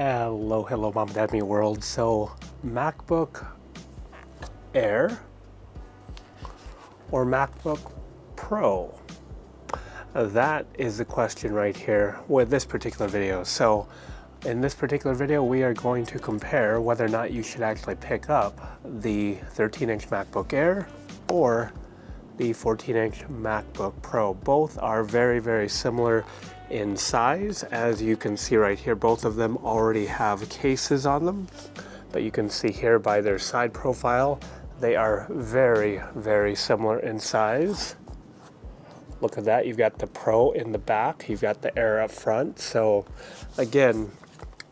Hello, Mom, Dad, Me World. So, MacBook Air or MacBook Pro? That is the question right here with this particular video. So, in this particular video, we are going to compare whether or not you should actually pick up the 13-inch MacBook Air or the 14-inch MacBook Pro. Both are very, very similar in size. As you can see right here, both of them already have cases on them, but you can see here by their side profile, they are very, very similar in size. Look at that, you've got the Pro in the back, you've got the Air up front. So again,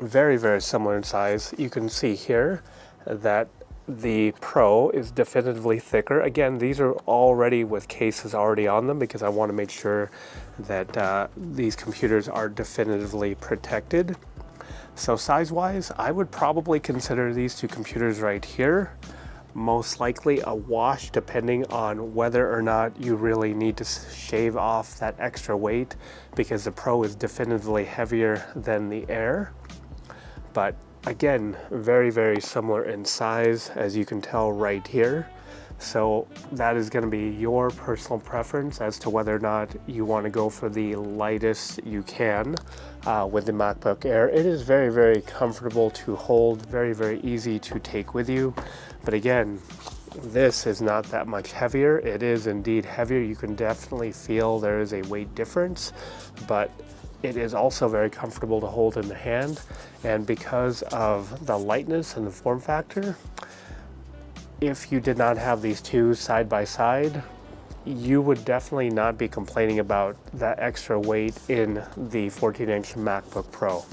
very, very similar in size. You can see here that the Pro is definitively thicker. Again, these are already with cases already on them because I want to make sure that these computers are definitively protected. So size-wise, I would probably consider these two computers right here most likely a wash, depending on whether or not you really need to shave off that extra weight, because the Pro is definitively heavier than the Air. But again, very, very similar in size, as you can tell right here. So that is going to be your personal preference as to whether or not you want to go for the lightest you can with the MacBook Air. It is very, very comfortable to hold, very, very easy to take with you. But again, this is not that much heavier. It is indeed heavier. You can definitely feel there is a weight difference, but it is also very comfortable to hold in the hand. And because of the lightness and the form factor, if you did not have these two side by side, you would definitely not be complaining about that extra weight in the 14-inch MacBook Pro.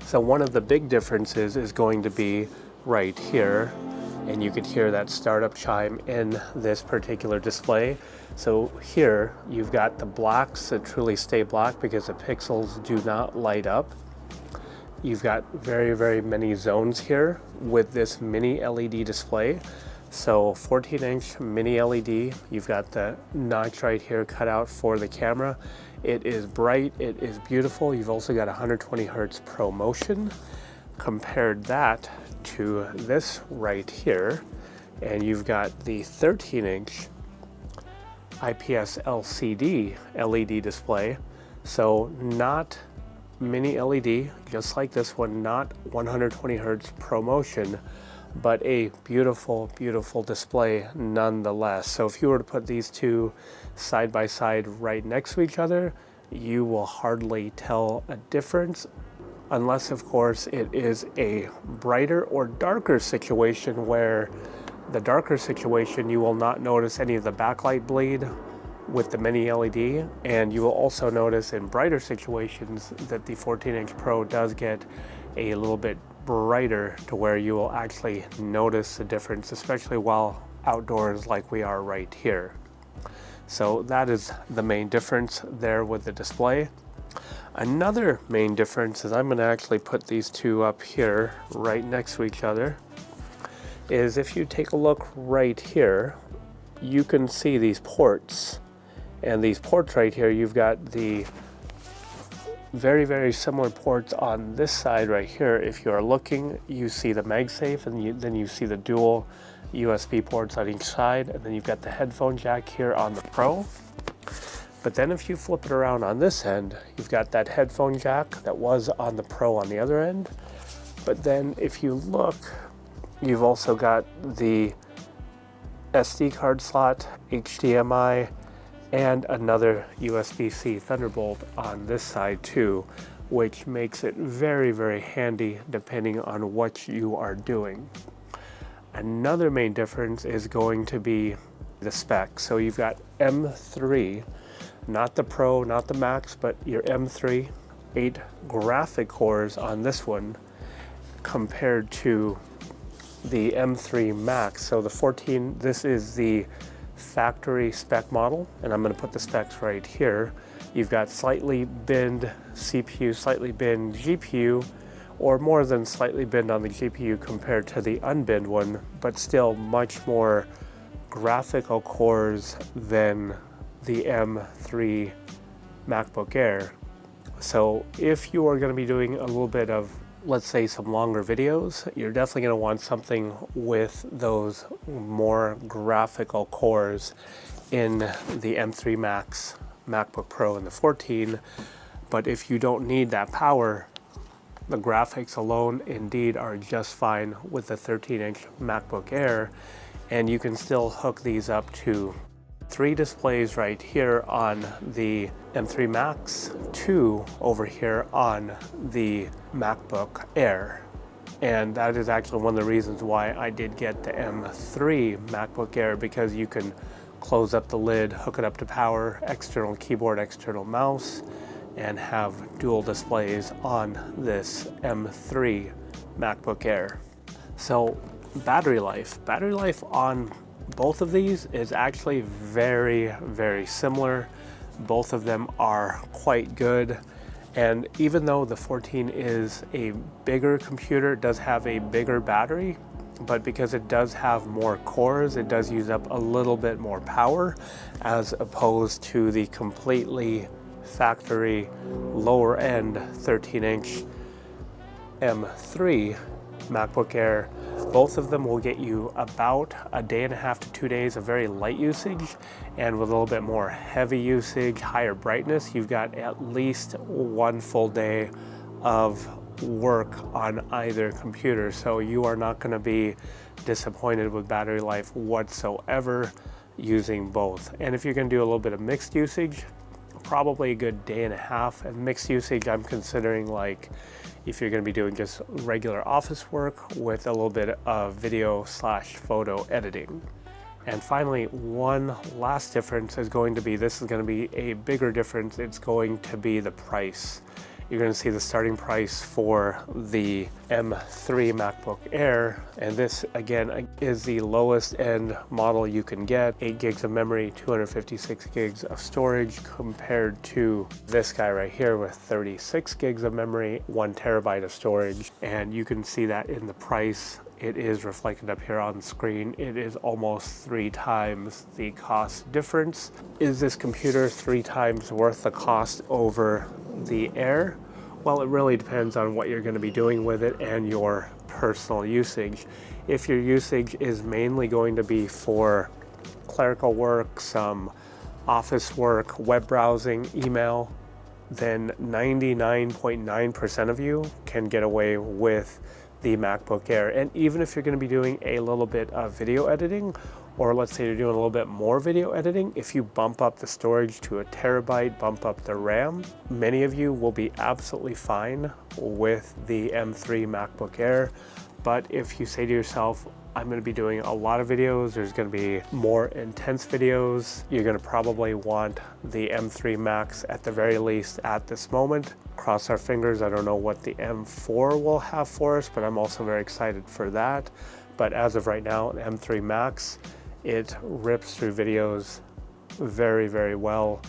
So one of the big differences is going to be right here, and you could hear that startup chime in this particular display. So here you've got the blacks that truly stay black because the pixels do not light up. You've got very, very many zones here with this mini LED display. So 14-inch mini LED, you've got the notch right here cut out for the camera. It is bright, it is beautiful. You've also got 120 Hertz ProMotion. Compared that to this right here, and you've got the 13-inch IPS LCD LED display. So not mini LED, just like this one, not 120 Hertz ProMotion, but a beautiful, beautiful display nonetheless. So if you were to put these two side by side right next to each other, you will hardly tell a difference, unless of course it is a brighter or darker situation, where the darker situation you will not notice any of the backlight bleed with the mini LED, and you will also notice in brighter situations that the 14-inch Pro does get a little bit brighter to where you will actually notice the difference, especially while outdoors like we are right here. So that is the main difference there with the display. Another main difference is, I'm going to actually put these two up here right next to each other, is if you take a look right here, you can see these ports. And these ports right here, you've got the very, very similar ports on this side right here. If you are looking, you see the MagSafe, and then you see the dual USB ports on each side, and then you've got the headphone jack here on the Pro. But then if you flip it around on this end, you've got that headphone jack that was on the Pro on the other end. But then if you look, you've also got the SD card slot, HDMI, and another USB-C Thunderbolt on this side too, which makes it very, very handy depending on what you are doing. Another main difference is going to be the specs. So you've got M3, not the Pro, not the Max, but your M3, 8 graphic cores on this one compared to the M3Max. So the 14, this is the factory spec model, and I'm going to put the specs right here. You've got slightly binned CPU, slightly binned GPU, or more than slightly binned on the GPU compared to the unbinned one, but still much more graphical cores than the M3 MacBook Air. So if you are going to be doing a little bit of let's say some longer videos, you're definitely going to want something with those more graphical cores in the M3 Max MacBook Pro and the 14. But if you don't need that power, the graphics alone indeed are just fine with the 13-inch MacBook Air, and you can still hook these up to 3 displays right here on the M3 Max, 2 over here on the MacBook Air. And that is actually one of the reasons why I did get the M3 MacBook Air, because you can close up the lid, hook it up to power, external keyboard, external mouse, and have dual displays on this M3 MacBook Air. So battery life on both of these is actually very, very similar. Both of them are quite good. And even though the 14 is a bigger computer, it does have a bigger battery, but because it does have more cores, it does use up a little bit more power as opposed to the completely factory lower end 13-inch M3 MacBook Air. Both of them will get you about a day and a half to 2 days of very light usage, and with a little bit more heavy usage, higher brightness, you've got at least 1 full day of work on either computer. So you are not going to be disappointed with battery life whatsoever using both. And if you're going to do a little bit of mixed usage, probably a good day and a half. And mixed usage, I'm considering like if you're going to be doing just regular office work with a little bit of video / photo editing. And finally, one last difference is going to be, this is going to be a bigger difference, it's going to be the price. You're going to see the starting price for the M3 MacBook Air, and this again is the lowest end model you can get. 8 gigs of memory, 256 gigs of storage, compared to this guy right here with 36 gigs of memory, 1 terabyte of storage. And you can see that in the price. It is reflected up here on the screen. It is almost 3 times the cost difference. Is this computer 3 times worth the cost over the Air? Well, it really depends on what you're going to be doing with it and your personal usage. If your usage is mainly going to be for clerical work, some office work, web browsing, email, then 99.9% of you can get away with the MacBook Air. And even if you're going to be doing a little bit of video editing, or let's say you're doing a little bit more video editing, if you bump up the storage to 1 terabyte, bump up the RAM, many of you will be absolutely fine with the M3 MacBook Air. But if you say to yourself, I'm going to be doing a lot of videos, there's going to be more intense videos, you're going to probably want the M3 Max at the very least at this moment. Cross our fingers. I don't know what the M4 will have for us, but I'm also very excited for that. But as of right now, the M3 Max, it rips through videos very, very well.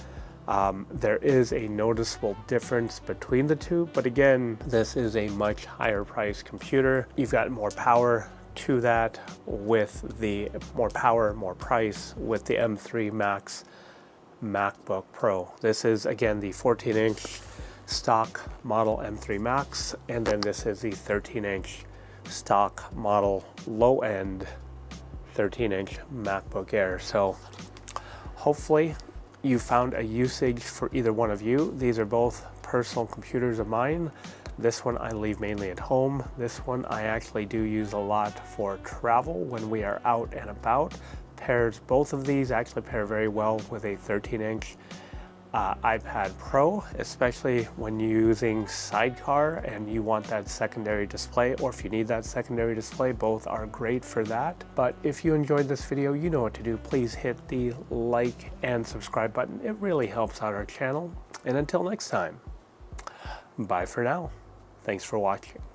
There is a noticeable difference between the two, but again, this is a much higher priced computer. You've got more power to that with the more power, more price with the M3 Max MacBook Pro. This is again the 14-inch stock model M3 Max, and then this is the 13-inch stock model low-end 13-inch MacBook Air. So hopefully you found a usage for either one of you. These are both personal computers of mine. This one I leave mainly at home. This one I actually do use a lot for travel when we are out and about. Both of these actually pair very well with a 13-inch iPad Pro, especially when you're using Sidecar and you want that secondary display, or if you need that secondary display, both are great for that. But if you enjoyed this video, you know what to do. Please hit the like and subscribe button. It really helps out our channel. And until next time, bye for now. Thanks for watching.